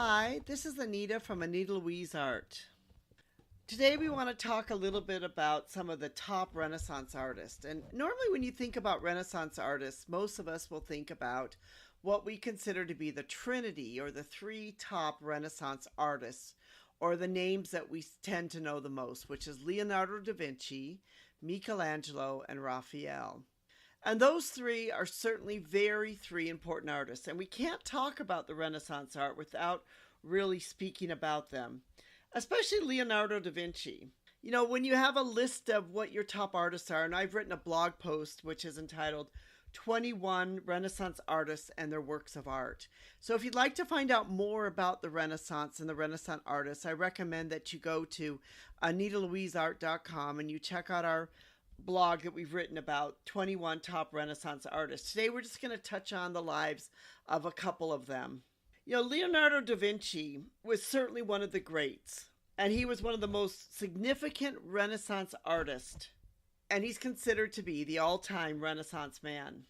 Hi, this is Anita from Anita Louise Art. Today we want to talk a little bit about some of the top Renaissance artists. And normally when you think about Renaissance artists, most of us will think about what we consider to be the Trinity or the three top Renaissance artists, or the names that we tend to know the most, which is Leonardo da Vinci, Michelangelo, and Raphael. And those three are certainly three important artists. And we can't talk about the Renaissance art without really speaking about them, especially Leonardo da Vinci. You know, when you have a list of what your top artists are, and I've written a blog post which is entitled 21 Renaissance Artists and Their Works of Art. So if you'd like to find out more about the Renaissance and the Renaissance artists, I recommend that you go to anitalouiseart.com and you check out our blog that we've written about 21 top Renaissance artists. Today we're just going to touch on the lives of a couple of them. You know, Leonardo da Vinci was certainly one of the greats, and he was one of the most significant Renaissance artists, and he's considered to be the all-time Renaissance man.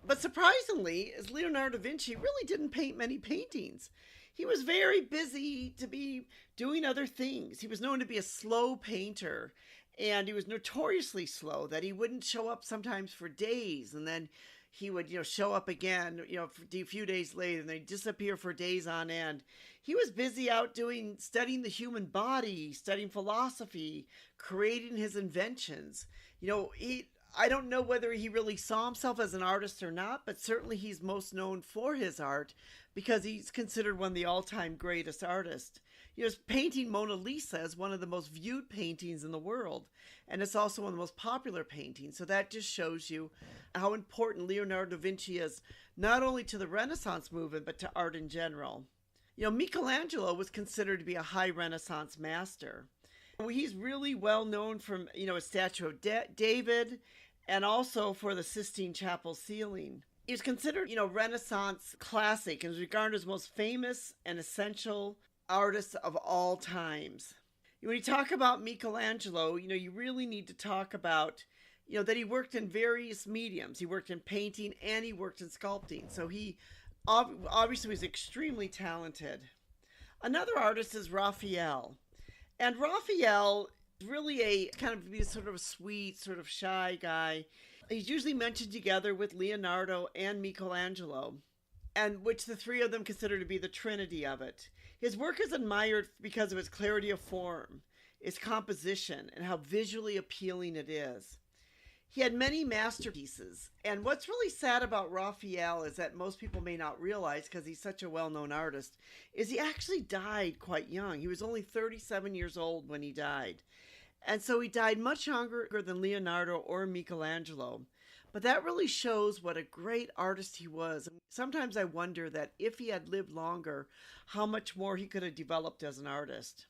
But surprisingly, as Leonardo da Vinci really didn't paint many paintings. He was very busy to be doing other things. He was known to be a slow painter, and he was notoriously slow, that he wouldn't show up sometimes for days, and then he would, show up again, a few days later, and they'd disappear for days on end. He was busy out studying the human body, studying philosophy, creating his inventions. I don't know whether he really saw himself as an artist or not, but certainly he's most known for his art because he's considered one of the all-time greatest artists. His painting Mona Lisa is one of the most viewed paintings in the world, and it's also one of the most popular paintings. So that just shows you how important Leonardo da Vinci is, not only to the Renaissance movement, but to art in general. Michelangelo was considered to be a high Renaissance master. He's really well known from, a statue of David, and also for the Sistine Chapel ceiling. He was considered, Renaissance classic and is regarded as the most famous and essential artist of all times. When you talk about Michelangelo, you really need to talk about, that he worked in various mediums. He worked in painting and he worked in sculpting. So he obviously was extremely talented. Another artist is Raphael. And Raphael is really a kind of sort of a sweet, sort of shy guy. He's usually mentioned together with Leonardo and Michelangelo, and which the three of them consider to be the trinity of it. His work is admired because of its clarity of form, its composition, and how visually appealing it is. He had many masterpieces, and what's really sad about Raphael is that most people may not realize, because he's such a well-known artist, is he actually died quite young. He was only 37 years old when he died. And so he died much younger than Leonardo or Michelangelo. But that really shows what a great artist he was. Sometimes I wonder that if he had lived longer, how much more he could have developed as an artist.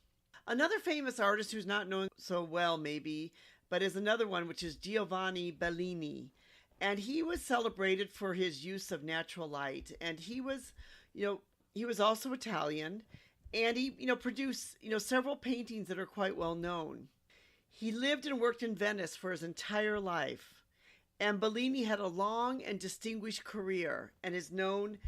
Another famous artist who's not known so well maybe, but is another one, which is Giovanni Bellini. And he was celebrated for his use of natural light. And he was also Italian. And he, produced, several paintings that are quite well known. He lived and worked in Venice for his entire life. And Bellini had a long and distinguished career and is known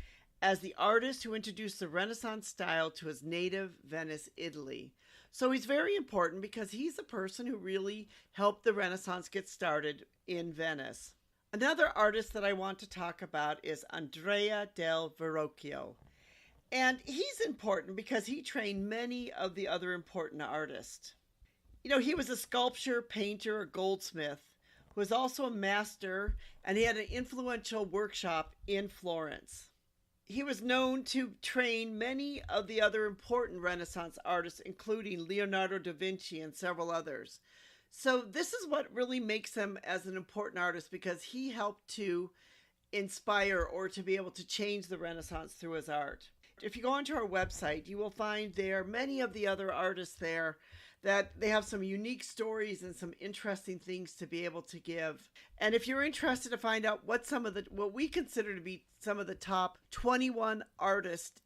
as the artist who introduced the Renaissance style to his native Venice, Italy. So he's very important because he's the person who really helped the Renaissance get started in Venice. Another artist that I want to talk about is Andrea del Verrocchio. And he's important because he trained many of the other important artists. He was a sculptor, painter, a goldsmith, who was also a master, and he had an influential workshop in Florence. He was known to train many of the other important Renaissance artists, including Leonardo da Vinci and several others. So this is what really makes him as an important artist, because he helped to inspire or to be able to change the Renaissance through his art. If you go onto our website, you will find there many of the other artists there that they have some unique stories and some interesting things to be able to give. And if you're interested to find out what we consider to be some of the top 21 artists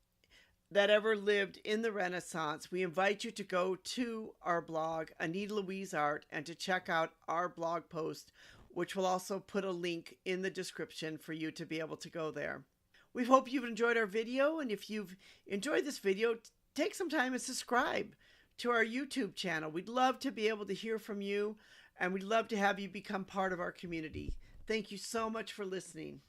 that ever lived in the Renaissance, we invite you to go to our blog, Anita Louise Art, and to check out our blog post, which will also put a link in the description for you to be able to go there. We hope you've enjoyed our video, and if you've enjoyed this video, take some time and subscribe to our YouTube channel. We'd love to be able to hear from you, and we'd love to have you become part of our community. Thank you so much for listening.